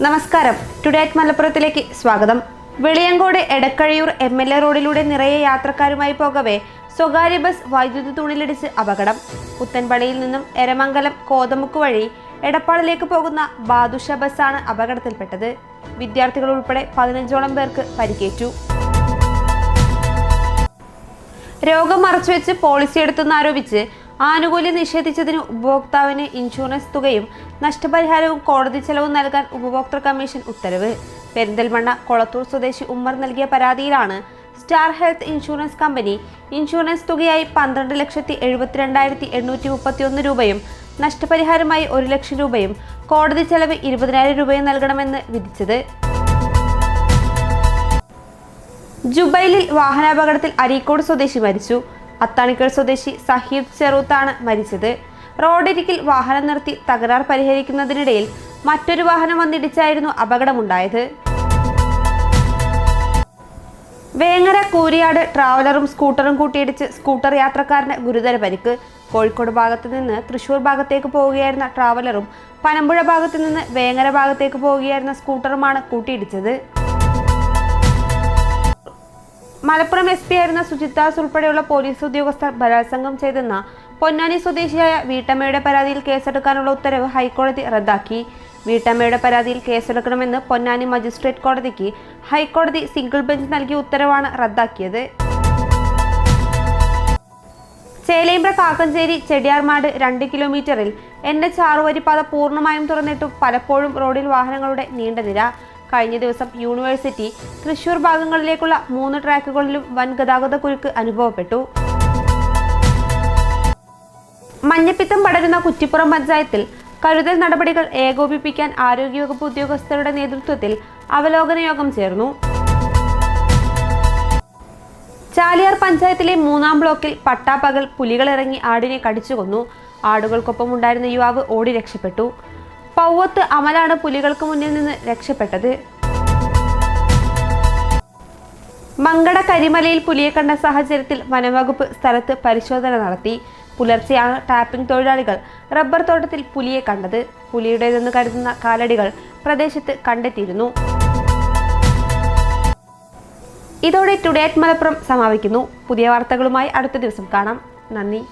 നമസ്കാരം. Today at മലപ്പുറത്തിലേക്ക് സ്വാഗതം. Veliyankode Edakkazhiyur MLA റോഡിലൂടെ നിറയെ യാത്രക്കാരുമായി പോകവേ സ്വകാര്യ ബസ് വൈദ്യുതി തൂണിലിടിച്ച് അപകടം. പുത്തൻപള്ളിയിൽ നിന്നും എരമംഗലം കോതമുക്ക് വഴി എടപ്പാളിലേക്ക് പോകുന്ന ബാദുഷ ബസ്സാണ് അപകടത്തിൽപ്പെട്ടത്. വിദ്യാർത്ഥികൾ ഉൾപ്പെടെ 15ഓളം പേർക്ക് പരിക്കേറ്റു. രോഗം മറച്ചുവെച്ച് പോളിസി എടുത്തെന്നാരോപിച്ച് ആനുകൂല്യം നിഷേധിച്ചതിന് ഉപഭോക്താവിന് ഇൻഷുറൻസ് തുകയും നഷ്ടപരിഹാരവും കോടതി ചെലവും നൽകാൻ ഉപഭോക്തൃ കമ്മീഷൻ ഉത്തരവ്. പെരിന്തൽമണ്ണ കൊളത്തൂർ സ്വദേശി ഉമ്മർ നൽകിയ പരാതിയിലാണ് star health insurance company insurance തുകയായി 12,72,831 രൂപയും നഷ്ടപരിഹാരമായി 1 ലക്ഷം രൂപയും കോടതി ചെലവ് 20,000 രൂപയും നൽകണമെന്ന് വിധിച്ചത്. ജുബൈലിൽ വാഹനാപകടത്തിൽ അരീക്കോട് സ്വദേശി മരിച്ചു. അത്താണിക്കൽ സ്വദേശി സഹീദ് ചെറൂത്താണ് മരിച്ചത്. റോഡരികിൽ വാഹനം നിർത്തി തകരാർ പരിഹരിക്കുന്നതിനിടയിൽ മറ്റൊരു വാഹനം വന്നിടിച്ചായിരുന്നു അപകടമുണ്ടായത്. വേങ്ങര കൂരിയാട് ട്രാവലറും സ്കൂട്ടറും കൂട്ടിയിടിച്ച് സ്കൂട്ടർ യാത്രക്കാരന് ഗുരുതര പരിക്ക്. കോഴിക്കോട് ഭാഗത്തു നിന്ന് തൃശൂർ ഭാഗത്തേക്ക് പോവുകയായിരുന്ന ട്രാവലറും പനമ്പുഴ ഭാഗത്തു നിന്ന് വേങ്ങര ഭാഗത്തേക്ക് പോവുകയായിരുന്ന സ്കൂട്ടറുമാണ് കൂട്ടിയിടിച്ചത്. മലപ്പുറം SP ആയിരുന്ന സുജിത്താസ് ഉൾപ്പെടെയുള്ള പോലീസ് ഉദ്യോഗസ്ഥർ ബലാത്സംഗം ചെയ്തെന്ന പൊന്നാനി സ്വദേശിയായ വീട്ടമ്മയുടെ പരാതിയിൽ കേസെടുക്കാനുള്ള ഉത്തരവ് ഹൈക്കോടതി റദ്ദാക്കി. വീട്ടമ്മയുടെ പരാതിയിൽ കേസെടുക്കണമെന്ന് പൊന്നാനി മജിസ്ട്രേറ്റ് കോടതിക്ക് ഹൈക്കോടതി സിംഗിൾ ബെഞ്ച് നൽകിയ ഉത്തരവാണ് റദ്ദാക്കിയത്. ചേലേമ്പ്ര കാക്കഞ്ചേരി ചെടിയാർമാട് 2 കിലോമീറ്ററിൽ NH6 വരിപ്പാത പൂർണ്ണമായും തുറന്നിട്ടും പലപ്പോഴും റോഡിൽ വാഹനങ്ങളുടെ നീണ്ട നിര. കഴിഞ്ഞ ദിവസം യൂണിവേഴ്സിറ്റി തൃശൂർ ഭാഗങ്ങളിലേക്കുള്ള 3 ട്രാക്കുകളിലും വൻ ഗതാഗത കുരുക്ക് അനുഭവപ്പെട്ടു. മഞ്ഞപ്പിത്തം പടരുന്ന കുറ്റിപ്പുറം പഞ്ചായത്തിൽ കരുതൽ നടപടികൾ ഏകോപിപ്പിക്കാൻ ആരോഗ്യവകുപ്പ് ഉദ്യോഗസ്ഥരുടെ നേതൃത്വത്തിൽ അവലോകന യോഗം ചേർന്നു. ചാലിയാർ പഞ്ചായത്തിലെ 3-ാം ബ്ലോക്കിൽ പട്ടാപ്പകൽ പുലികളിറങ്ങി ആടിനെ കടിച്ചുകൊന്നു. ആടുകൾക്കൊപ്പം ഉണ്ടായിരുന്ന യുവാവ് ഓടി രക്ഷപ്പെട്ടു. പൗവത്ത് അമലാണ് പുലികൾക്ക് മുന്നിൽ നിന്ന് രക്ഷപ്പെട്ടത്. മങ്കട കരിമലയിൽ പുലിയെ കണ്ട സാഹചര്യത്തിൽ വനംവകുപ്പ് സ്ഥലത്ത് പരിശോധന നടത്തി. പുലർച്ചെയാണ് ടാപ്പിംഗ് തൊഴിലാളികൾ റബ്ബർ തോട്ടത്തിൽ പുലിയെ കണ്ടത്. പുലിയുടേതെന്ന് കരുതുന്ന കാലടികൾ പ്രദേശത്ത് കണ്ടെത്തിയിരുന്നു. ഇതോടെ ടുഡേ അറ്റ് മലപ്പുറം സമാപിക്കുന്നു. പുതിയ വാർത്തകളുമായി അടുത്ത ദിവസം കാണാം. നന്ദി.